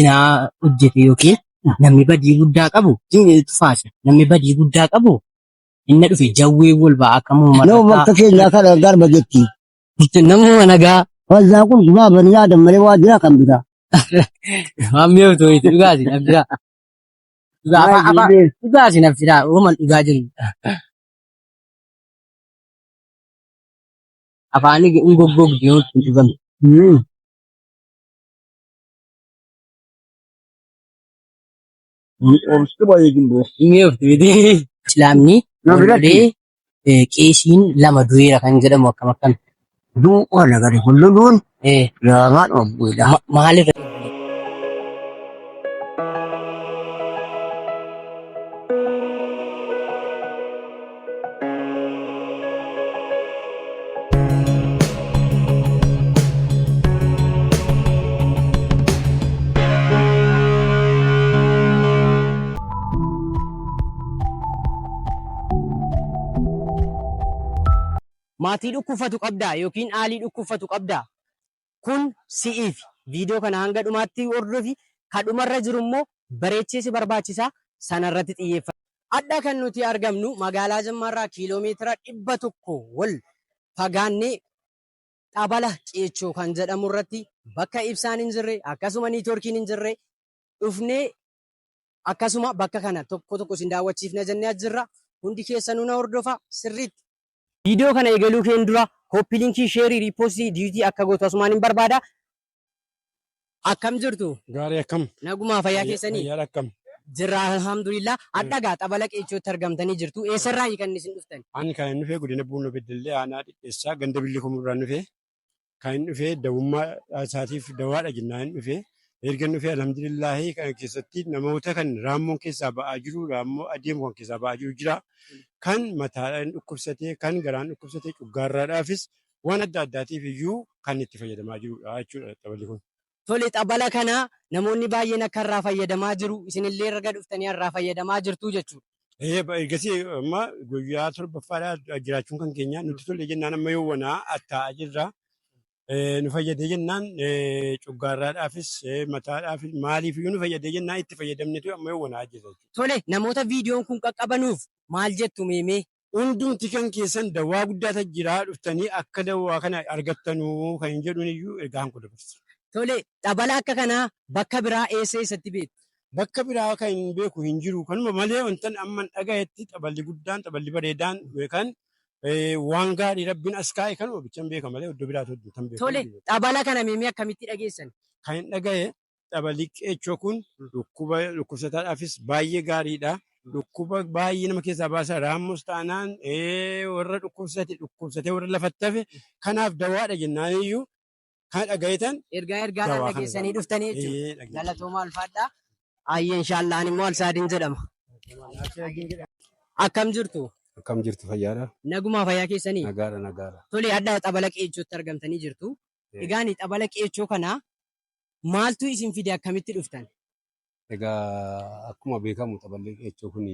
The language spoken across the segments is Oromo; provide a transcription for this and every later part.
Naa hojjete yookiin namni badii guddaa qabu faasha. Namni badii guddaa qabu inni dhufe jawwee wal ba'a akka muummaa. Nama bakka keenyaa kana garba jetti. Namuma nagaa. Waldaa kun gubaa bani yaadan malee waa jira kan bitaa. Maamii yoo ta'u dhugaasi nafsiraa. Dhugaasi nafsiraa uuman dhugaa jiru. Afaanii hin goggogdi yoo hin dhugame. Oomishni baay'ee gimboo. Islaamni qeesiin lama du'eera kan jedhamu akkam akkam. Du'aa nagari hulluun lamaan obboodha. Maalirra? Maatii dhukkufatu qabdaa yookiin aalii dhukkufatu qabdaa? Kun si'iif viidiyoo kana hanga dhumaatti hordofi kadhumarra jiru immoo bareechee si barbaachisaa sanarratti xiyyeeffata. Adda kan nuti argamnu magaalaa Jimmaarraa kiiloomeetira 100 wal fagaannee Xabala Qeechoo kan jedhamu irratti bakka ibsaan hin jirre akkasuma niitoorkiin hin jirre dhufnee akkasuma bakka kana tokko isin daawwachiifna jennee jirra. Hundi keessanuu na hordofa sirriitti. Viidiyoo kana eegaluu keen dura koppii linkii sheerii riipostii diitii akka gootu asumaan hin barbaada. Akkam jirtu? Gaarii akkam? Nagumaa fayyaa keessanii? Fayyaa akkam? Jirra alhamdulillah. Addagaa Xabala Qeechootti argamtanii jirtu. Eessarraa hiikan isin dhuftan? Ani kan inni dhufee godina Buunoo Beddellee aanaa dhidheessaa ganda billi kumurraan dhufee kan inni dhufee dawummaa isaatiif dawaadha jennaan inni dhufee erga inni dhufee alhamdulillahi kana keessatti namoota kan raammoon keessaa ba'aa jiru raammoo adeemu kan keessaa ba'aa jiru jira. Kan mataadhaan dhukkubsatee kan garaan dhukkubsatee cuggaarraadhaafis waan adda addaatiif iyyuu kan itti fayyadamaa jirudha jechuudha Xaballi kun. Tole Xabala kana namoonni baay'een akka irraa fayyadamaa jiru isinillee erga dhuftanii irraa fayyadamaa jirtu jechuudha. Ergasii amma guyyaa torbaffaadhaa jiraachuun kan keenya nuti tole jennaan amma yoo wanaa attaa'aa jirra. Nu fayyadee jennaan cuggaarraadhaafis mataadhaafis maaliif iyyuu nu fayyadee jennaan itti fayyadamnetu amma yoo wanaa jirra. Tole namoota viidiyoon kun qaqqabanuuf maal jettu meemee? Hundumti kan keessan dawaa guddaatu jira dhuftanii akka dawaa kana argattanuu kan jedhuun iyyuu ergaan kun dabarsa. Tole Xabala akka kanaa bakka biraa eessatti beektu? Bakka biraa kan hin beeku hin jiru. Kanuma malee wantan amma dhagayetti Xaballi guddaan Xaballi bareedaan yookaan waan gaarii rabbiin as kaa'e kanuma bichaan beeka malee iddoo biraatu hojjetan beeku. Tole Xabala kana meemee akkamitti dhageessan? Kan hin dhagaye Xaballi Qeechoo kun dhukkubsataadhaafis baay'ee gaariidha. Dhukkuba baay'ee nama keessaa baasa raammus taanaan warra dhukkubsatee warra lafatti hafe kanaaf dawaadha jennaan iyyuu kan dhagayetan ergaadhaan dhageessanii dhuftanii jechuudha. Galatoomaa ulfaadhaa. Ayyee inshaallaan immoo Alsaadiin jedhama. Akkam jirtu? Akkam jirtu fayyaadha? Nagumaa fayyaa keessanii? Nagaadha. Tole adda Xabala Qeechootti argamtanii jirtu. Egaan Xabala Qeechoo kana maaltu isin fide akkamitti dhuftan? Egaa akkuma beekamu Xaballi Qeechoo kun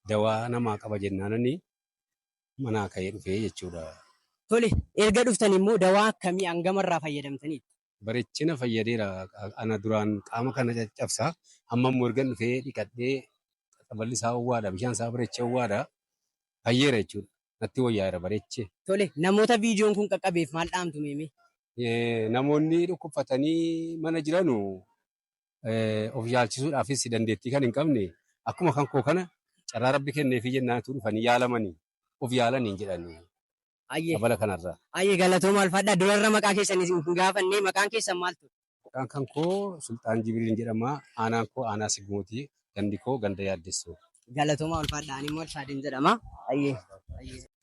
dawaa namaa qaba jennaanani manaa ka'ee dhufee jechuudha. Tole erga dhuftan immoo dawaa akkamii hangamarraa fayyadamtaniitu? Bareechina fayyadeera. Ana duraan qaama kana caccabsaa amma immoo erga dhufee dhiqadhee Xaballi isaa owwaadha bishaan isaa bareechee owwaadha fayyeera jechuudha. Natti wayyaa'eera bareechee. Tole namoota viidiyoon kun qaqqabeef maal dhaamtu meemee? Namoonni dhukkubfatanii mana jiranu of yaalchisuudhaafis dandeettii kan hin qabne akkuma kan koo kana carraa rabbi kenneefi jennaatu dhufanii yaalamanii of yaalanii jedhanii Xabala kanarraa. Ayyee galatooma ulfaadhaa durarra maqaa keessanii hin gaafannee maqaan keessan maaltu? Maqaan kan koo Sultaan Jibriil jedhama. Aanaan koo aanaa Sigmooti. Gandi koo ganda yaaddessoo. Galatooma ulfaadhaa ani immoo Alsaadiin jedhama. Ayyee.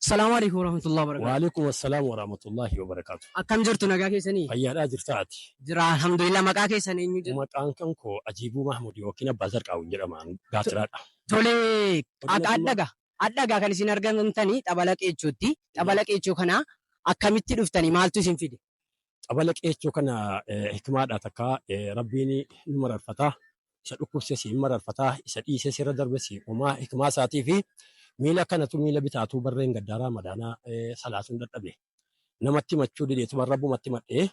Salaamu alaikum warahmatullahi wabarakatuh. Waalaikum assalam warahmatullahi wabarakatuh. Akkam jirtu nagaa keessanii? Fayyaadhaa jirtaati. Jira alhamdulillah maqaa keessan eenyu jedhu? Maqaan kan koo Ajiibuu Mahmud yookiin Abbaa Zarqaawun jedhamaan gaatiraadha. Tole addagaa kan isin argamtanii Xabala Qeechootti. Xabala Qeechoo kana akkamitti dhuftanii maaltu isin fide? Xabala Qeechoo kana hikmaadha takka rabbiin nu mararfataa. Isa dhukkubses hin mararfataa. Isa dhiises irra darbes uumaa hikmaa isaatii fi miila kanatu miila bitaatuu barreen gaddaaraa madaanaa salaatuun dadhabe. Namatti machuu dideetu rabbumatti madhee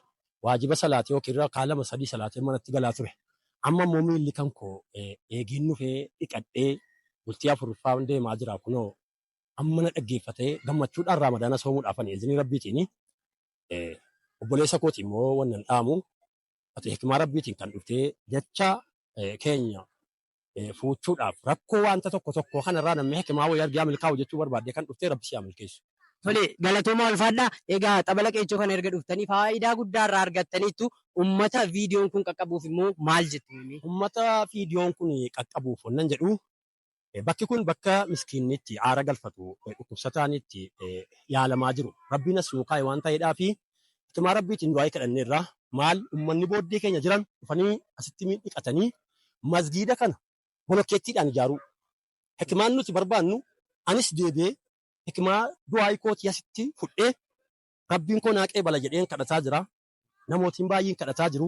waajiba salaatii yookiin kaa lama sadii salaatee manatti galaa ture. amma immoo miilli kan koo eegiin dhufee dhiqadhee bultii afuriffaa deemaa jira kunoo amma na dhaggeeffatee gammachuudhaan raamadaana soomuudhaafan izinii rabbiitiin obboleessa kooti immoo wannan dhaamu ati hikimaa rabbiitiin kan dhuftee jecha keenya fuuchuudhaaf rakkoo wanta tokko kanarraa namni hikimaa wayii argaa milkaa'u jechuu barbaadee kan dhuftee rabbi siyaa milkeessu. Tole galatooma ulfaadhaa. Egaa xabala qeechoo kana erga dhuftanii faayidaa guddaa irraa argattaniittu ummata viidiyoon kun qaqqabuuf immoo maal jettu? Ummata viidiyoon kun qaqqabuuf wannan jedhu bakki kun bakka miskiinnitti aara galfatu dhukkubsataanitti yaalamaa jiru. Rabbiin as nuukaa'e waan ta'eedhaa fi hikimaa rabbiitiin du'aa kadhanneerraa maal ummanni booddee keenya jiran dhufanii asitti dhiqatanii masgiida kana bolokkeettiidhaan ijaaruu. Hikimaan nuti barbaannu anis deebi'ee hikimaa du'aa kootii asitti fudhee rabbiin koo naaqee bala jedheen kadhataa jira. Namootiin baay'een kadhataa jiru.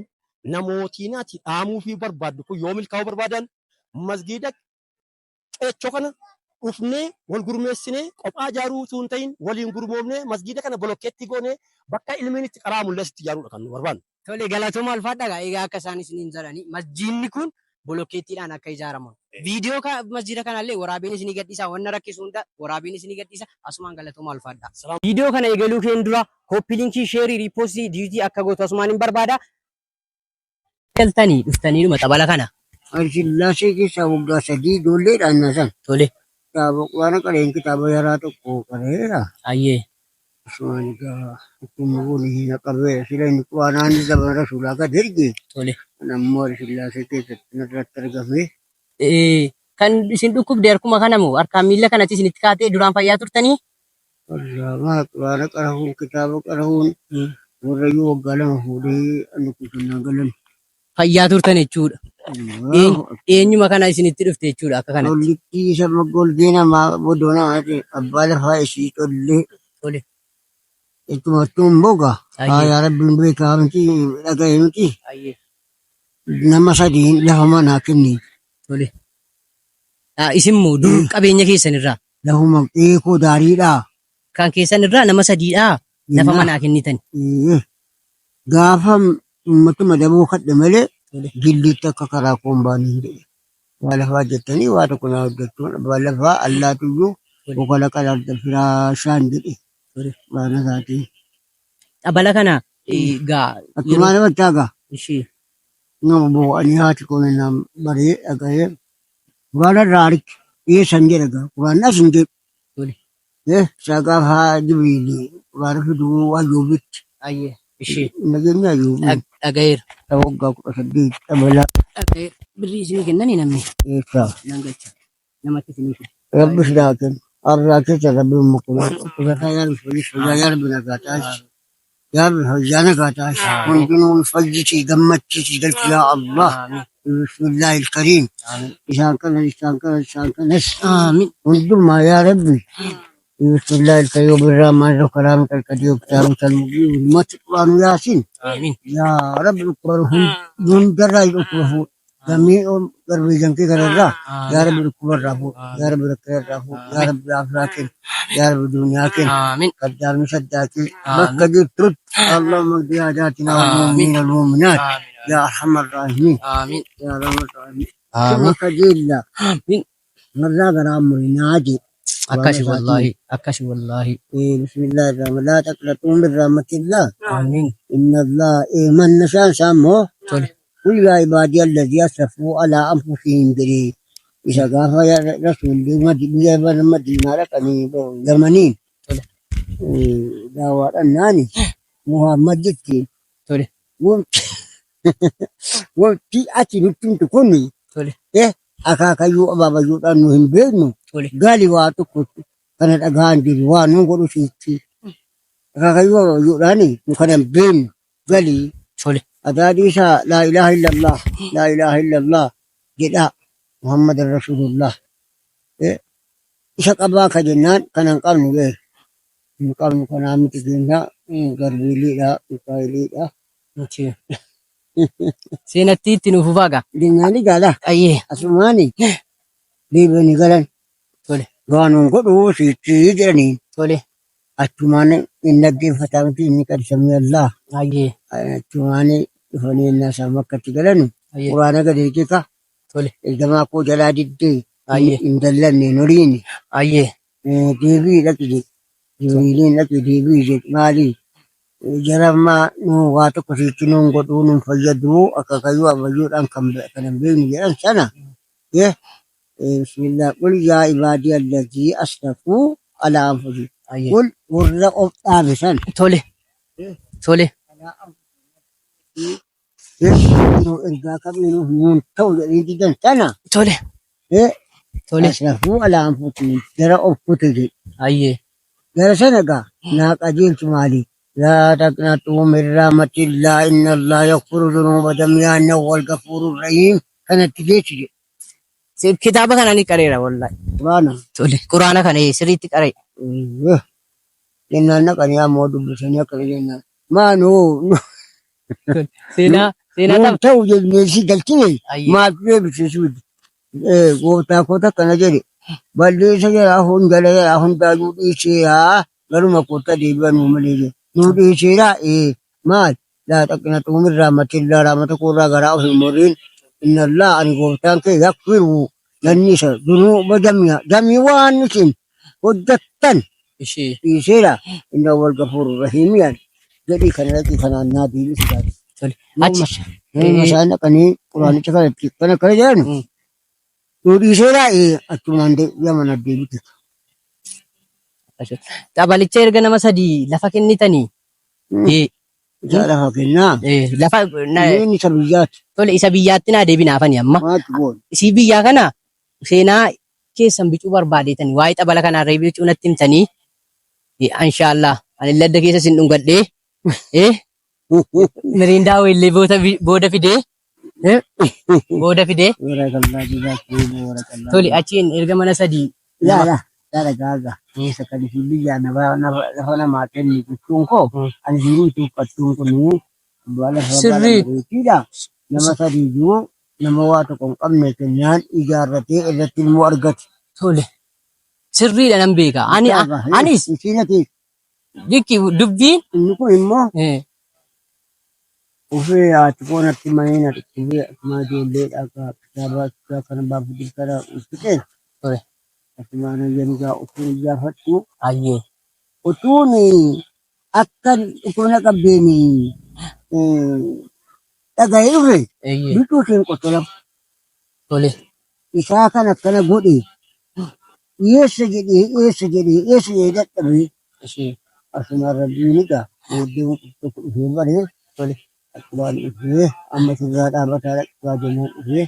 Namootiin ati dhaamuu fi barbaaddu kun yoo milkaa'uu barbaadan masgiida qeechoo kana dhufnee wal gurmeessinee qophaa ijaaruu utuu hin ta'in waliin gurmoomnee masgiida kana bolokkeetti goonee bakka ilmiin itti qaraa mul'asitti ijaaruudha kan nu barbaannu. Tole galatooma ulfaadhaa. Egaa akka isaan isiniin jedhanii masjiidni kun bolokkeettiidhaan akka ijaaramu. Viidiyoo masjiida kanallee waraabiin isinii gadhiisa. Wanna rakkisu hunda waraabiin isinii gadhiisa. Asumaan galatooma ulfaadhaa. Viidiyoo kana eegaluu keen dura koppii linkii, sheerii, riipoostii, diitii akka gootu asumaan hin barbaada. Galtanii dhuftanii dhuma xabala kana. Sillaasee keessaa waggaa 3 ijoolleedhaan naasan. Tole. Kitaaba waan qareen kitaaba yaraa tokko qareera. Ayyee. Asumaan egaa akkuma goone hin qabee sila inni waanaan zaman rasuulaa gad erge. Tole. Nammoo sillaasee keessatti narratti argame. Kan isin dhukkubde harkuma kana moo harkaan miila kanatti isinitti kaatee duraan fayyaa turtanii? Waan qarahuun kitaaba qarahuun warrayyuu waggaa 2 fuudhee ani kutunnaan galan. Fayyaa turtan jechuudha. Eenyuma kana isinitti dhufte jechuudha akka kanatti. Tollitti isa golgee namaa bodoonaa abbaa lafaa isii tollee. Tole. Ittumattuun boga. Yaa rabbiin beekaa miti dhaga'e miti. Nama 3 lafa manaa kenni. Tole. Isinmoo dur qabeenya keessanirraa? Lafuma eekoo daariidhaa. Kan keessanirraa nama 3dhaa lafa manaa kennitan. Gaafa ummatuma daboo kadhe malee gilliitti akka karaa koon baanii hin jedhe. Waa lafaa jettanii waa tokko naa hojjechuun abbaa lafaa allaatuyyuu boqola qalaadda firaashaan jedhe. Waan isaatii. Xabala kana gaa. Akkumaa namatti hagaa. Ishee. Nama boo'anii haati koone nam baree dhaga'ee. Quraana irraa argi dhiyeessan jedha gaa. Quraanni as hin jedhu. Isaa gaafa jibiilii quraana fiduu ayyuubitti. Ayyee. Ishee. Nageenya ayyuubii. Dhaga'eera. Waggaa 18 xabala. Dhaga'eera. Birrii isinii kennanii namni. Eessaa. Nan galcha. Namatti isinii kenna. Rabbi sidaa kenna. Arraa keessa rabbi mukuma. Kubataa yaa rabbi yaa rabbi nagaa taasisa. Yaa rabbi yaa nagaa taasisa. Hundinuu fayyisii gammachiisii galchi yaa Allah. Bismillaahi ilkariim. Isaan kanas. Aamin. Hundumaa yaa rabbi. Bismillaahi ilkariim birrahmaan rahim kalqadii kitaaba salmugii ummati quraanu yaasin. Aamin. Yaa rabbi quraanu hundarraa dhukkuba Kami garbi jangki karena ya Rabbi kubarrahu ya Rabbi kerrahu ya Rabbi afrakin ya Rabbi dunyakin Amin. kadar misaddaki bakka trut Allahumma bi hajatina wal mu'minin wal mu'minat ya arhamar rahimin Amin. ya arhamar rahimin Amin. Kajilla Amin. marra garamuri naji Akashi wallahi. Bismillahirrahmanirrahim la taqnatu min rahmatillah Amin. inna Allah man nasha samo Tole. قل يا عبادي الذي أسرفوا على أنفسهم بري إذا قال يا رسول المدينة لكني زمنين دعوة الناني محمد جدي Tole. وفي أتي نتم تكوني Tole. أكاكا يو أبابا يو أنهم بينو Tole. قالي واتكو كانت أغان دي وانو قلو سيتي أكاكا يو أني مكان بين قالي Tole. أداديسا لا إله إلا الله لا إله إلا الله جدا محمد رسول الله إيش أباك جنان كان نقارن به نقارن كان عم تجينا غربي لا إسرائيلي لا Tole. Seenatti itti nuuf faaga. ديناني قالا Ayyee. أسماني ليبني قالن Tole. قانون قدو سيتي جرني Tole. أتماني إنك فتاوتي إنك سمي الله Ayyee. أتماني فني الناس مكة قالن Ayyee. quraana gadeetika Tole. ergamaa koo jalaa diddee Ayyee. hin dallanne nuriini Ayyee. deebii dhaqi jedhe jibriiliin dhaqi deebii jedhe maalii jarammaa nu waa tokko sichi nuun godhuu nuun fayyaduu akaakayyuu ammayyuudhaan kan hin beekne jedhan sana bismillah qul yaa ibaadii allazii asrafuu alaa anfusihim Ayyee. qul warra of dhaabe san Tole. Tole. ergaa kamiinuu nuun ta'u jedhanii didan sana Tole. Tole. asrafuu alaa anfusihim gara of kute jedhe Ayyee. gara sana gaa naa qajeelchu maalii لا تقنطوا من رحمة الله إن الله يغفر الذنوب جميعا إنه هو الغفور الرحيم كانت تجيش Kitaaba kana ni qareera wallahi. قرانا Tole. Quraana kana sirriitti qaree. إن نقل يا مود بسنيا كرينا ما نو Seenaa نو توجد ميسي قلتني Ayyee. ما في بسسود قوتا قوتا كان جري بل ليس جرا هون جرا هون داجو إيشيا قالوا ما قوتا ديبان مملي نو إيشيا مال لا تقنطوا من رحمة الله رحمة قرى غراء في المرين إن الله أن قوتا كي يغفر للناس ذنوب جميع نسين ودتن Ishee. إيشيا إنه هو الغفور الرحيم يعني jadi kana nabi sudah Tole. Achi. Achi. Masana kani Quran cakap kana kaya jangan. Turi sera aturan de ya mana de itu. Taphaalicha erga nama sadii lafa kennitanii. Jala hakina. Lafa Ini sabiyat. tole isa biyyaatti naa deebinaafani amma. Mati bon. Isii biyyaa kana seenaa keessan bicuu barbaadeetanii waa'ee xabala kanarree bicuu natti himtanii. Inshaallah ani ladda keessa sin dhungadhee. Miriindaa wayillee booda fidee. Booda fidee. Warakallah jizak warakallah. Tole achiin erga mana sadii. Ya gaga. Sekali biya na makan ni kucungko. Ani dulu itu kucungko ni. Bala Sirri. Tidak. Nama tadi juga nama waktu kong kamne kenyan ijarate edatil muargat. Tole. Sirriidha nan beeka. Anis Isinati. Dikki dubbiin. Inni kun immoo ofii ati koonatti maneen ati akkuma ijoollee dhagaa kitaaba kana baafatu karaa uffiseen Tole. akkuma nayyangaa utuun ijaafadhu Ayyee. utuun akka dhukubna qabdeeni dhaga'ee dhufe Eeyyee. bituutiin qotolam Tole. isaa kan akkana godhe dhiyeessa jedhee dadhabee Ishee. asuma rabbiin egaa booddee tokko dhufee baree Tole. akkuma dhufee amma sirraa dhaabbataa dhaqaa jennaan dhufee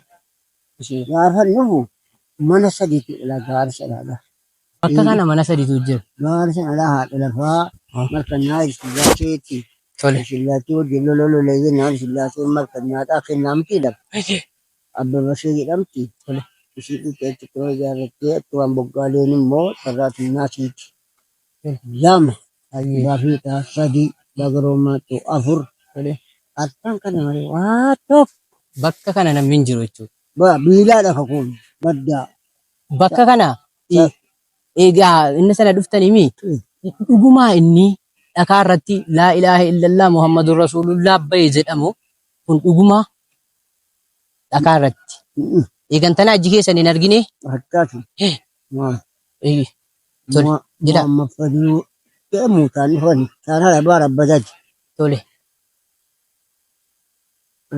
Ishee. gaafa dhufu mana sadiitu dhala gaara sanaadha. Bakka kana mana sadiitu jira. Gaara sanadha haadha lafaa markannaa Sillaaseetti. Tole. Sillaasee wajjin lololole jennaan Sillaaseen markannaadhaa kennaamti jedhama. Abbabashee jedhamti. Tole. Ishii dhiqeetti too ijaarrattee attumaan boggaaleen immoo sarraatiin naasiiti. Lama Ayyee. gaafiidhaa sadii bagaroomaattu afur. Tole. Arfan kana malee waa tokko Bakka kana namni hin jiru jechuudha. biilaadha kakuun baddaa. Bakka kana egaa inni sana dhuftanii dhugumaa inni dhakaa irratti laa ilaaha illallah Muhammadun Rasulullah bahe jedhamu kun dhugumaa dhakaa irratti. Eegantanaa aji keessan hin argine. Harkaati. Tole. Jira. Amma faduu jedhamu kan dhufan kan haala baa rabbataati. Tole.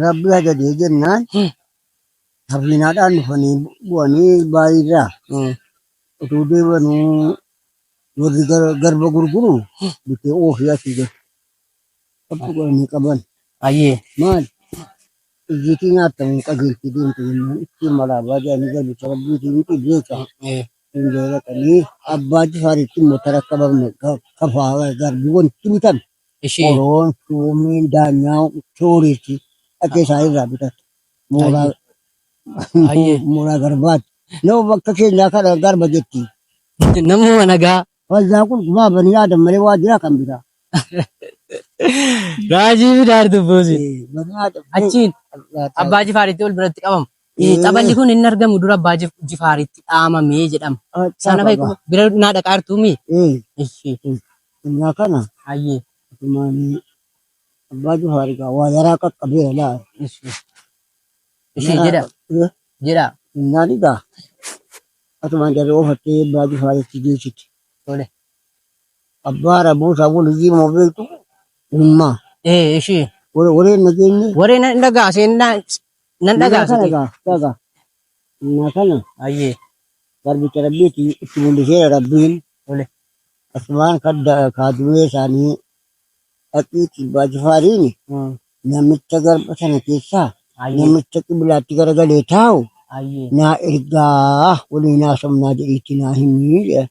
Rabbi ajajee jennaan hafiinaadhaan dhufanii bu'anii baay'irraa utuu deebanuu warri garba gurguru bitee oofii asii galu. Qabdu godhanii qaban. Ayyee. Maal? Ijjiitii nyaatamu qajeeltii deemtu jennaan ittiin malaabaa jedhanii galu sababbiitii miti beeka. Hundee dhaqanii abbaa jifaaritti immoo tara qabamne kafaa garbi wanti bitan. Ishee. Oroon, Suumiin, Daanyaa, Sooriitti dhaqee isaa irraa bitatu. Mooraa garbaati. Nama bakka keenyaa kana garba jetti. Namuma nagaa. Fayyaa kun gumaa banii yaadan malee waa jiraa kan bitaa. Raajii fidaar dubbuusi. Banii yaadan. Achiin abbaa jifaaritti ol biratti qabamu. Taphalli kun hin argamu dura abbaa jifaaritti dhaamamee jedhama. Sana fa'i bira naa dhaqaartuumi. Keenyaa kana Ayyee. maanii abbaa jifaarii waa yaraa qaqqabeera laa. Ishee jedha. Jedha. Naaniidha. Asumaan jarri oofattee abbaa jifaaritti geessiti. Tole. Abbaa rabuusaa walii moo beektu ummaa. Ishee. Wareen nageenye. Waree nan dhagaa nan dhagaa Kana dhagaa. Innaa kana Ayyee. garbicha rabbiitti itti mul'iseera rabbiin. Tole. Asumaan kaadumee isaanii dhaqiitti abbaa jifaariin namicha garba sana keessaa Ayyee. namicha qiblaatti garagalee taa'u Ayyee. naa ergaa walii naa somnaa jedhiitti naa himii jedha.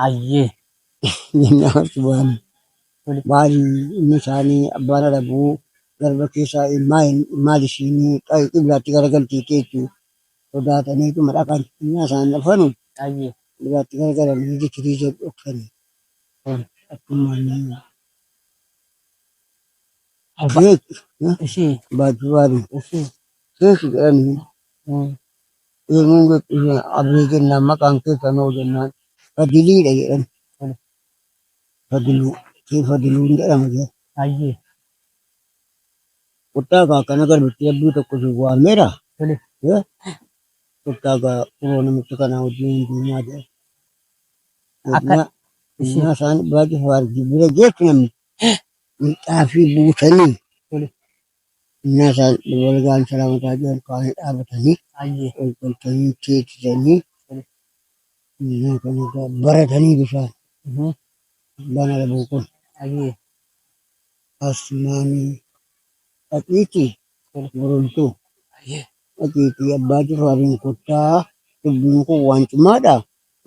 Ayyee. Jennaan subhaan Tole. maali inni isaanii abbaan arabuu garba keessaa maal ishiinii qiblaatti garagaltee jechuun sodaataniituma dhaqan innaa isaan dhufanu Ayyee. qiblaatti garagalanii jechuutii jedhu dhokfanii akkuma Ishee. baajjubaarii Ishee. keessa jedhanii eenyuun abrii jennaan maqaan keessa noo jennaan fadiliidha jedhan fadiluun jedhama jedha. Ayyee. Kuttaa akkana garbichi abdii tokko si waameera. Tole. Kuttaa kunoo namicha kanaa wajjin deemaa jedha. Akka Innaa isaan baay'ee faarjii bira geessu namni xaafii buusanii Tole. innaa isaan walgaan salaamataa jiran kaanii dhaabatanii Ayyee. olkoltanii teessisanii innaa kana baratanii bishaan bana dhabuu kun Ayyee. asmaanii dhaqiitii buruntuu Ayyee. dhaqiitii abbaa jifaariin kuttaa dubbiin kun waan cimaadha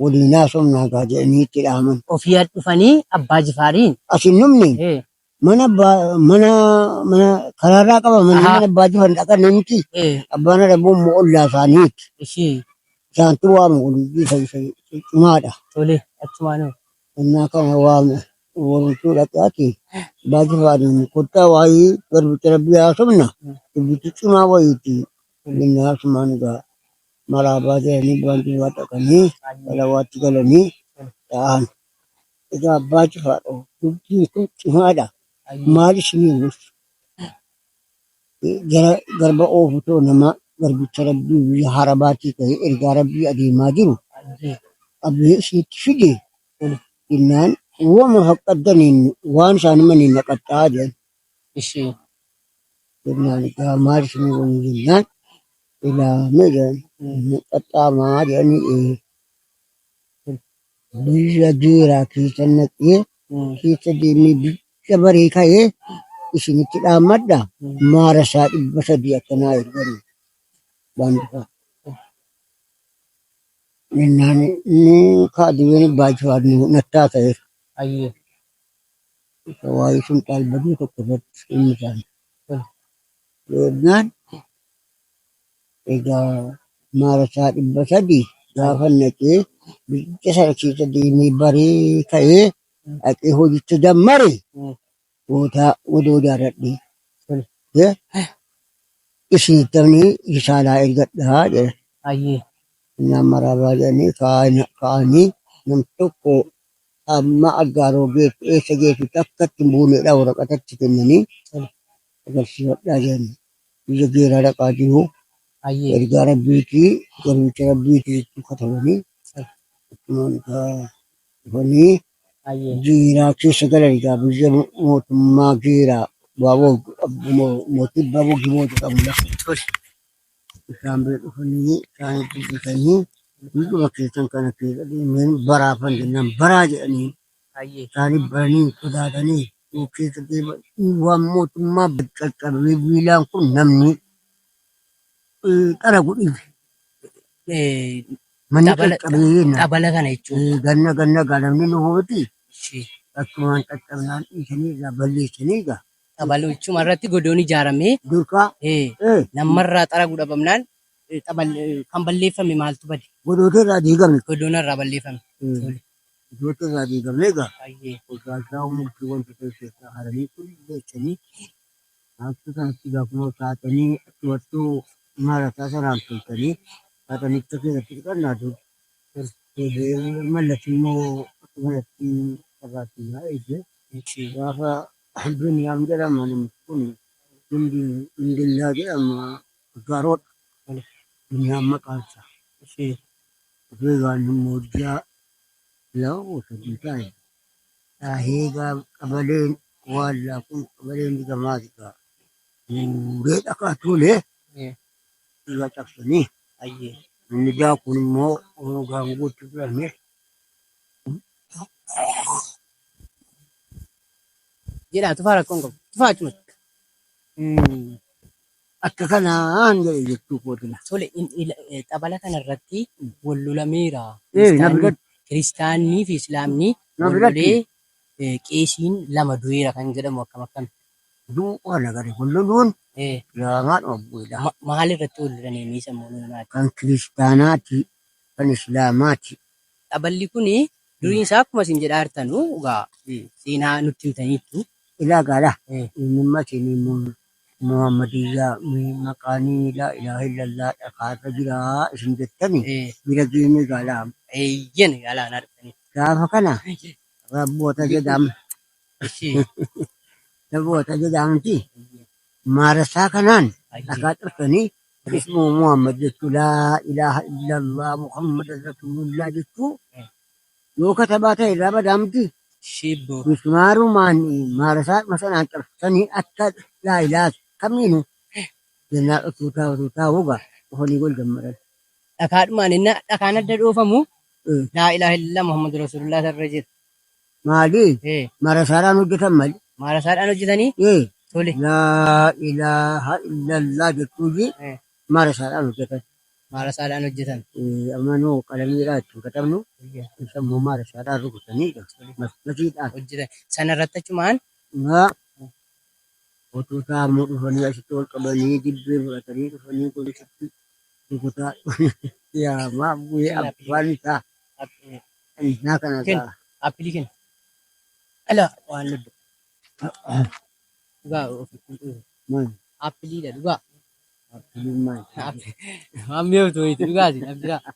waliinaa somnaa gaa jedhanii itti dhaaman. Ofii dhufanii abbaa jifaariin. Asin numni mana karaarraa qaba mana abbaa jifaariin dhaqan namti abbaan arabuu immoo ollaa isaaniiti. Ishee. Isaantu waame walii cimaadha. Tole. Achumaanoo. Innaa kana waame buruntuu dhaqaati abbaa jifaariin kuttaa waayee garbicha rabbii haasofna dubbichi cimaa wayiiti. Innaa asumaan gaa maraabaa jedhanii baantii waa dhaqanii galawaatti galanii ta'an. Egaa abbaa jifaadha dubbiin kun cimaadha. Maal isiniinus garba oofutoo nama garbicha rabbii biyya harabaatii ta'e ergaa rabbii adeemaa jiru abbee isiitti fide jennaan uumama faqqaddaniin waan isaan himaniin naqaxxaa jedhan. Ishee. Jennaan egaa maal isinii waliin jennaan ilaamee jedhan naqaxxaamaa jedhanii biyya jeeraa keessa naqee keessa deemee biyya baree ka'ee isinitti dhaammadha maara isaa 300 akkanaa erganii baandifa. Jennaan inni kaadimeen abbaa jifaariin nattaa ta'eera. Ayyee. Waa'ee sun dhaalbaduu tokko irratti inni isaanii. Jennaan egaa maara isaa 300 gaafa naqee biyya sana keessa deemee baree ka'ee dhaqee hojicha jammare odoo jaaladhee isiittamni risaalaa ergadhaa jedhan. Ayyee. Innaan maraabaa jedhanii ka'anii nam tokko amma aggaaroo geessu eessa geessutti akka itti hin buuneedha waraqatatti kennanii agarsiifadhaa jedhanii biyya geeraa dhaqaa jiru Ayyee. ergaa rabbiitii garbicha rabbiitii katabanii dhufanii Ayyee. geeraa keessa galan egaa biyya mootummaa geeraa mootii baaboo gimoo jedhamu lafa. Isaan bira dhufanii isaanitti dubbisanii hunduma keessan kana keessa deemeen baraafan jennaan baraa jedhanii Ayyee. isaanii baranii sodaatanii keessa deeman waan mootummaa caccabee biilaan kun namni xara godhiif manni caccabee Xabala kana jechuun. ganna gaalamni nu hubati Ishee. akkumaan caccabnaan dhiisanii irraa balleessanii egaa Xabala jechuun irratti godoon ijaaramee durkaa namarraa xara gudhabamnaan kan balleeffame maaltu bade? godoota irraa diigame Godoon irraa balleeffame. godoota irraa diigame egaa Ayyee. Olkaasaa murtii wantoota keessaa haranii kun beekanii akka kanatti gaafuma kaatanii akkumattuu maarataa sanaan tolchanii kaatanicha keessatti dhiqannaa jiru. Mallattii immoo akkumatatti irraattinaa eegee Ishee. gaafa Biniyaam jedhama namichi kun Indillaa jedhama gaaroodha. dunyaan maqaan isaa. Ishee. Egaa moojjaa lama sadii taa'e. Egaa qabaleen waallaa kun qabaleen digamaati gaa. Fuudhee dhakaa tolee irra cabsanii. Ayyee. Inni kun immoo gaanguutti fudhannee Jedhaa tufaa rakkoon qabu. Tufaa achuma. akka kanaan jedhe jechuu kootila. Tole xabala kanarratti wal lolameera. Na biratti Kiristaannii fi Islaamni na wal biratti lolee qeesiin lama du'eera kan jedhamu akkam akkam. du'aa nagare walloluun lamaadhuma bu'eedha. Maal irratti wal lolanii sammuu namaati? Kan kiristaanaati kan islaamaati. Xaballi kuni duriin isaa akkuma isin jedhaa jirtanu egaa seenaa nutti himtaniittu. Ilaa gaadha. Inni inni Muhammadiyyaa maqaanii laa ilaaha illallah dhakaarra jiraa isin jettani bira geenye gaadhaa. Eeyyan galaanaa dhuftanii. Gaafa kana rabboota jedhama. Rabboota jedhamti maarasaa kanaan dhakaa xursanii ismu Muhammad jechuu laa ilaaha illallah Muhammad rasulullah jechuu yoo katabaa ta'e irraa badaamti. Shibboo. Mismaarumaan maarasaa masanaan xursanii akka laa ilaaha kamiinu jennaa tuutaa wogaa dhufanii wal gammadan. Dhakaadhumaan inni dhakaan adda dhoofamu laa ilaaha illallah Muhammad rasulullah irra jira. Maali? Maarasaadhaan hojjetan mali. Maarasaadhaan hojjetanii? Tole. Laa ilaaha illallah jechuufi maarasaadhaan hojjetan. Maarasaadhaan hojjetan. Amanoo qalamiidhaan ittiin katabnu sammuu maarasaadhaan rukutaniidha. Masjiidhaan hojjetan. Sanarratti achumaan otoo saamuu dhufanii asitti ol qabanii dibbee fudhatanii dhufanii poolisitti rukutaa yaa maa bu'ee abbaan isaa naa kana ta'a. Appilii kenna. Ala waan lubbu. Dhugaa ofitti. Appiliidha dhugaa. Appiliin maal? Mammee otoo itti dhugaati nafsiraa.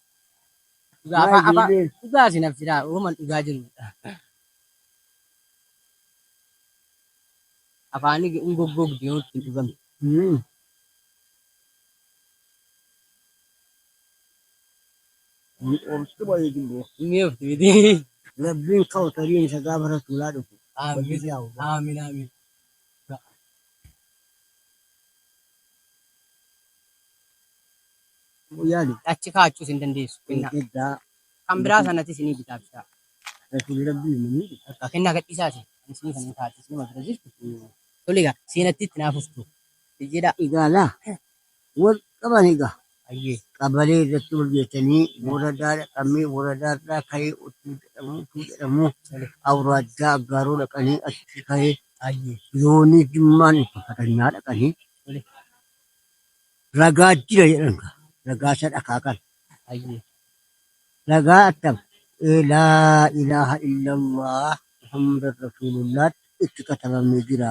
Dhugaa dhugaati nafsiraa uuman dhugaa jiru. Afaanii hin goggogdu yoo ittiin dhugame. Oomishtu baay'ee jibboo. Inni oofti miti. Rabbiin kawtariin isa gaafa rasuulaa dhufu. Aamin aamin. Yaali. Achi kaachuus hin dandeessu. Kan biraa sanatti isinii bitaabsaa. Rasuulli rabbii namni. Kennaa gadhiisaati. Isinii kan taate isinii maqaa jirtu. Tole egaa seenatti itti naafuftu. Jedha. Egaa laa wal qaban egaa. Ayyee. Qabalee irratti wal geessanii waradaa dhaqamee waradaarraa ka'ee utuu jedhamu awuraajjaa aggaaroo dhaqanii achi ka'ee yoonii jimmaan fatannaa dhaqanii ragaa jira jedhan ragaa isa dhakaa kan ragaa attam laa ilaaha illallah muhammadan rasulullah itti katabamee jira.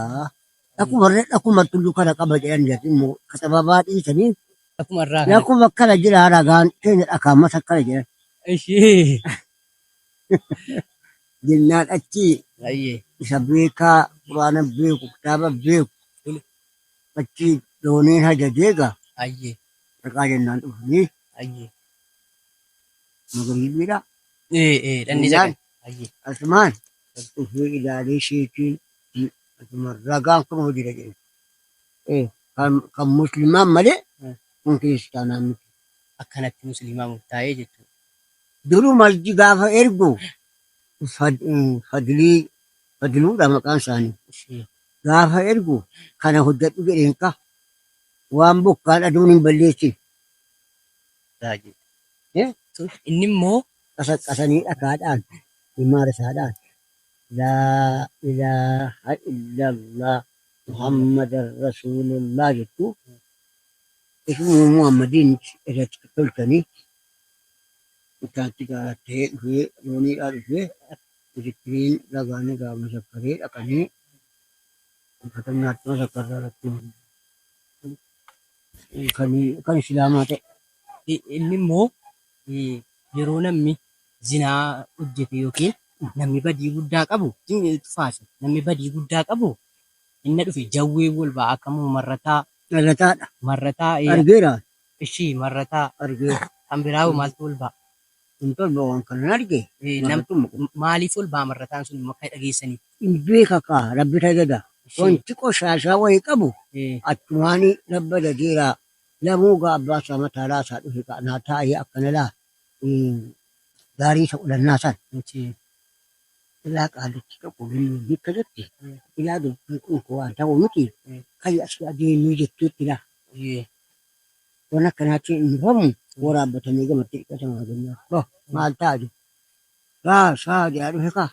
Akkuma tulluu kana qaba jedhan jedhan immoo katababaa dhiisanii akkuma akkana jira ragaan keenya dhakaamas akkana jedhan. Jennaan achi isa beekaa quraana beeku kitaaba beeku achi dooniin hajajeega ragaa jennaan dhufanii magariibiidha. Asumaan dhufee ilaalee sheekiin ragaan kun hojiidha jedhe. Kan musliimaan malee kun kiristaanaa miti. Akkanatti musliimaa murtaa'ee jechuudha. Duruu masjid gaafa ergu fadluudha maqaan isaanii. Gaafa ergu kana hojjedhu jedheen ka waan bokkaan aduun hin balleessin. Inni immoo qasanii dhakaadhaan himaara isaadhaan laa ilaaha illallah muhammadan rasulullah jechuu ismu muhammadiin irratti tolchanii utaatti gaatee dhufee looniidhaa dhufee Filippiniin ragaan egaa masakkaree dhaqanii uffata nyaatti masakkarraa irratti kan islaamaa ta'e. Inni immoo yeroo namni zinaa hojjete yookiin namni badii guddaa qabu tufaasa namni badii guddaa qabu inni dhufe jawwee wal ba'a akka marrataa Marrataadha. marrataa Argeera. Ishii marrataa argee kan biraa maaltu ol ba'a? intol waan kana argee marratu Maaliif ol ba'a marrataan sun immoo akka dhageessanii? hin beeka kaa rabbi tajada wanti qoshaashaa wayii qabu achumaani rabba dadeeraa lamuu gaa abbaa isaa mataalaa isaa dhufe naa taa'ee akkana laa gaarii isa qolannaa san ilaa qaalichi tokko bikka jetti ilaa dubbii kun koo waan ta'u miti kayya asii adeemii jettuutti laa waan akkanaatti hin famu waraabbatanii gamatti dhiqatamaa gannaa maal ta'a jiru saa jedhaa dhufe kaa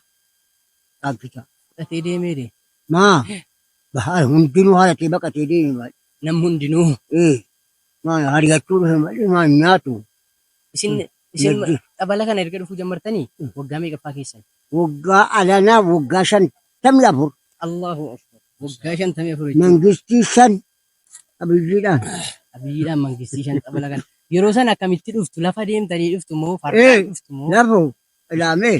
dhaabbita Fudhatee deemee maa bahar hundinuu haalatee baqatee deeme maal nam hundinuu maa hariyachuu dhufe malee maa nyaatu isin xabala kana erga dhufuu jammartanii waggaa meeqaffaa keessan? waggaa alanaa waggaa 54 Allahu akbar. Waggaa 54 mangistii 5 abiyyiidhaan mangistii 5 xabala kana. Yeroo sana akkamitti dhuftu? Lafa deemtanii dhuftu moo fardaan dhuftu moo? lafa ilaamee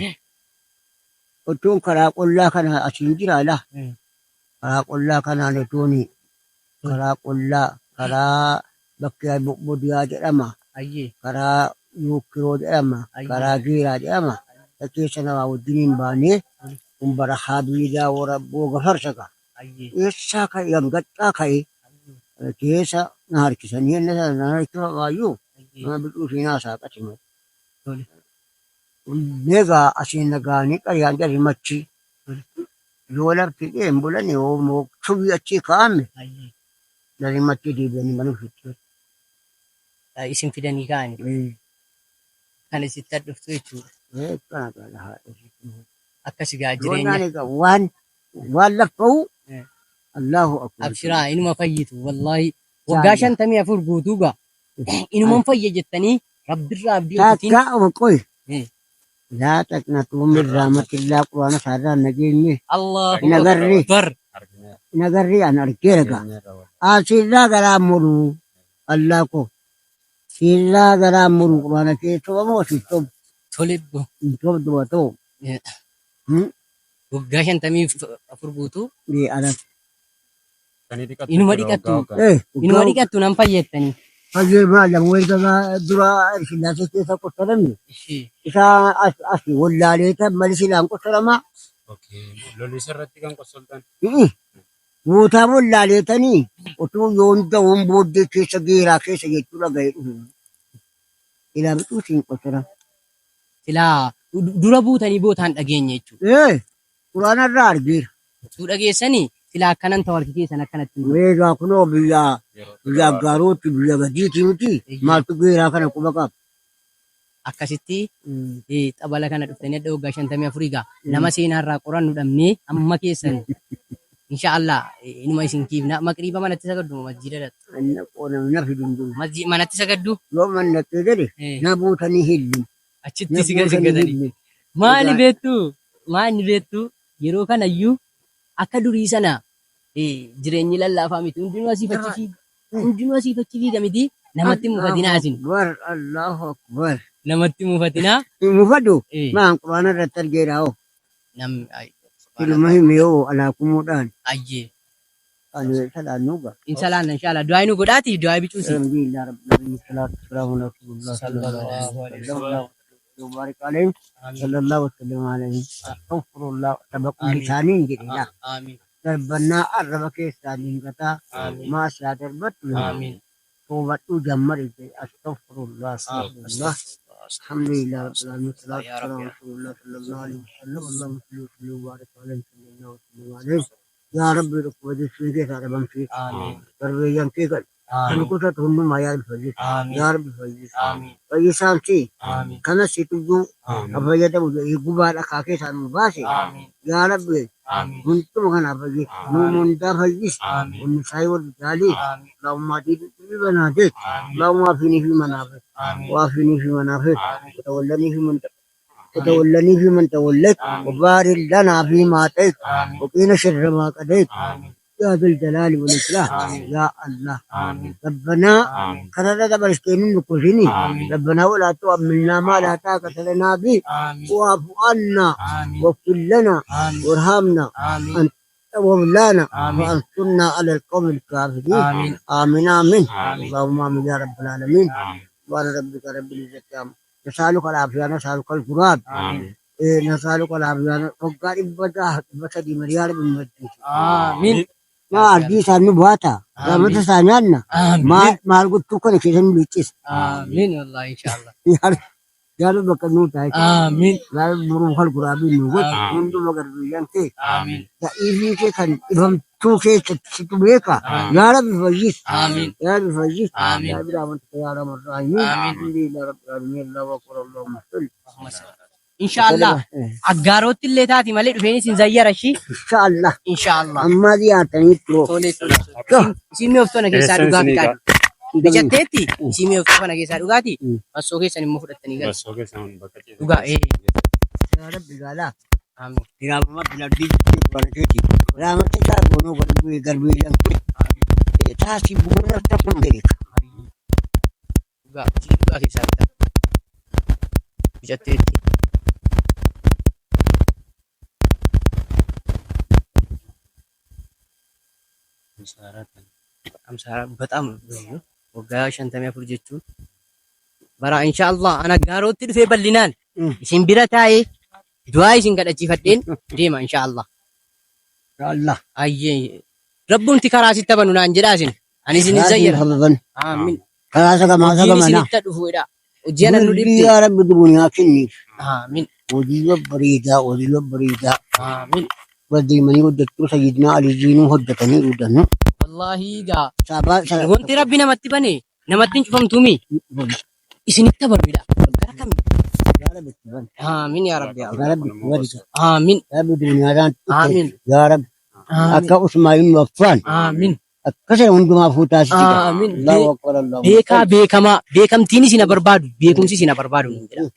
otuun karaa qollaa kana asiin jira laa karaa qollaa kanaan otuuni karaa qollaa karaa bakka bodiyaa jedhama Ayyee karaa yuukiroo jedhama karaa geeraa jedhama keessa namaa wajjiniin baanee kun bara haabiidaa warabboo gafarsaka ayyee eessaa ka'e gamgaccaa ka'e keessa na harkisanii inni sana na harkisa baay'uu nama biqiluu fi naasaa qatima tole negaa asiin nagaanii qaryaan jarri machi yoo lafti dheen bulani oo subii achii kaa'ame ayyee jarri machi deebi'anii mana ofiitti isin fidanii kaa'anii kan isitti dhuftu jechuudha. kana gaala haadha Akkas gaa jireenya. waan laffa'u Allahu akbar Abshiraa inuma fayyitu wallahi waggaa 54 guutuu gaa inuman fayya jettanii rabbirraa abdii kutiin. takka qoy laa taqnatuu min rahmatillah quraana saarraa nageenye Allahu nagarri akbar. nagarri an argeera gaa asirraa garaa muruu Allah ko sirraa garaa muruu quraana keessa wamoo sistoom Tolebbo intobdu watoo waggaa 54 guutuu alas inuma dhiqattu nan fayyettanii. Fajr malam wayga dura silaase keessa qotaramne isa asi wallaaleta malisilaan qotarama Lolli sirratti kan qosoltan. guutaa wallaaletanii utuu yoon da'uun booddee keessa geeraa keessa jechuudha ga'ee dhufe ilaa bituu siin qotaram Silaa dura buutanii bootaan dhageenye jechuudha. quraanarraa argeera Tuu dhageessanii silaa akkanan tawarki keessan akkanatti hin jiru. weegaa kunoo biyya aggaarooti biyya gadiiti miti maaltu geeraa kana quba qaba Akkasitti xabala kana dhuftanii adda waggaa 54 gaa nama seenaarraa qorannu dhabnee amma keessan inshaallah inuma isin kiifna maqriiba manatti sagaddu masjiida dha. anna qoonam na fidundu Manatti sagaddu yoo mannattee jedhe na buutanii hillu achitti si gatanii. Maali beektu yeroo kanayyuu akka durii sana jireenyi lallaafaa miti hundinuu asii fachi fiiga miti namatti mufatinaa isin akbar Allahu akbar namatti mufatinaa mufadhu maan quraana irratti argeera hoo nam ilma himeyoo alaakumuudhaan ayyee ani salaannuuga inshallah inshallah du'aa nu godhaati du'aa bicuusi alhamdulillah rabbil alamin salatu wassalamu ala rasulillah sallallahu alaihi wasallam وبارك عليه صلى الله وسلم عليه استغفر الله تبقى لسانين جديدا آمين ربنا الربك لسانين كتا ما سادر بط آمين توبة جمر استغفر الله استغفر الله الحمد لله رب العالمين والصلاة والسلام على رسول الله صلى الله عليه وسلم اللهم صل وسلم وبارك عليه صلى الله عليه وسلم يا رب ركوع جسمك سارة بمشي آمين تربية كيف آمين كنت تهم ما يعرف فجر آمين يا رب فجر آمين فيسان شيء آمين كنا سيتوجو أبغى تبغى يقبل أكاكي سانو باسي آمين يا رب آمين كنتم كنا أبغى نومون تفجر آمين ونساي ورجالي آمين لو ما تيجي بنادك لو ما فيني في منافع آمين وافيني في منافع وتولني في من توليت وبارك لنا فيما أتيت وقنا شر ما قضيت يا ذا الجلال والإكرام يا الله ربنا كرر دبرستين نكوزيني ربنا ولا تؤملنا ما لا طاقة لنا به واعف عنا واغفر لنا وارحمنا أنت وولانا آمين. وانصرنا على القوم الكافرين آمين. آمين آمين آمين. اللهم آمين يا رب العالمين آمين. سبحان ربك رب العزة عما نسألك العافية نسألك القرآن آمين. نسألك العافية فقال إبدا بسدي مريار بن مجد آمين. ما أدي سامي بواتا لا آمين. متى سامعنا آمين. ما قلت تكون كذا بيتس آمين والله إن شاء الله. يا رب كنوت هاي آمين. لا بروح القرآن نقول آمين. منذ ما قرب ينتهي آمين. تأييدي كان إذا توكي تتبيكا يا رب فجيس آمين. يا رب فجيس آمين. يا رب رحمتك يا رب الراحمين آمين. الحمد لله رب العالمين الله أكبر اللهم صل اللهم صل. إن شاء الله أجاروت اللي تاتي مالي رفيني سنزير شيء إن شاء الله إن شاء الله. أما دي أتني ترو تولي سيمي أفتونا كيسا دوغاتي كان بجتتي سيمي أفتونا كيسا دوغاتي بس أوكي سني مفردتني كان Bas oke sama bakatnya. دوغا إيه. يا رب قالا آمين. يا رب ما بلا دي بركتي رحمتك يا بنو قربي قربي ينتهي تاسي بقول تكون ذلك دوغا دوغا كيسا بجتتي أمسارة بتأم وقا شنتمي فرجتون برا إن شاء الله أنا جاروت في بلنان إسم برتاي دعاء إسم قد أجيفتين ديما إن شاء الله. يا الله أيه رب أنت كراسي تبنون عن جراسين أنا سنين زير آمين. خلاص كما جيني سكما سنين أنا تدفوا إلى وجينا ودي نودي يا رب دنيا كني آمين. ودي بريدة ودي بريدة آمين. ودي من يودك سيدنا علي زينو هدتني ودنا والله جا سابا وانت ربنا متبني نمتين شوفهم تومي إسنين تبروا إلى بركم يا رب تبارك آمين يا رب يا الله. يا رب تبارك آمين. يا رب دنيا ران آمين. يا رب آمين. أكا أسماعيل وفان آمين. أكثر من ما فوتا سيدا آمين. الله أكبر الله beekaa beekamaa beekamtiinis na barbaadu beekumsis na barbaadu niin jedha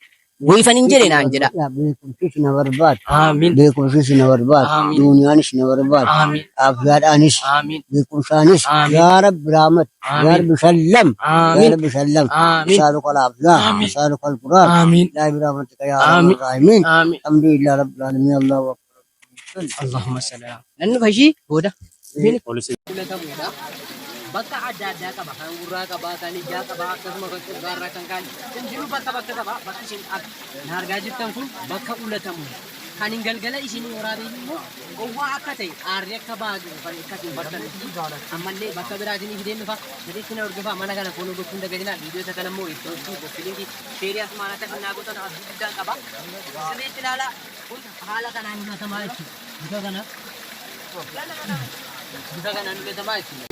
woyfan hin jedhe naan jedha يا بيكم فيش نبرباد aamin بيكم فيش نبرباد آمين. دنيا نش نبرباد aamin أفياد أنش aamin بيكم شانش آمين. يا رب رحمت يا آمين. رب سلم يا aamin رب سلم آمين. سالك الأفضل آمين. سالك القرآن aamin لا برحمتك يا رب آمين. الراحمين aamin الحمد لله رب العالمين الله أكبر Allahumma salli ala nannu fashii booda Polisi. bakka adda addaa qaba kan gurraa qaba kan ijaa qaba akkasuma kan gurraarraa kan kaan jiru bakka qaba bakki isin argaa jirtan kun bakka ulatamu kan hin galgala isin waraabee immoo gowwaa akka ta'e aarri akka baatu kan akkasiin bakka ammallee bakka biraatiin fideen dhufa gadeetti na urgafa mana kana foonuu gochuun dagatinaa viidiyoo isa kana immoo itti gochuun sheerii asumaan akka sinnaa goota asii guddaan qaba sirriitti ilaala kun haala kanaan ulatamaa jechuudha bifa kana bifa kanaan ulatamaa jechuudha.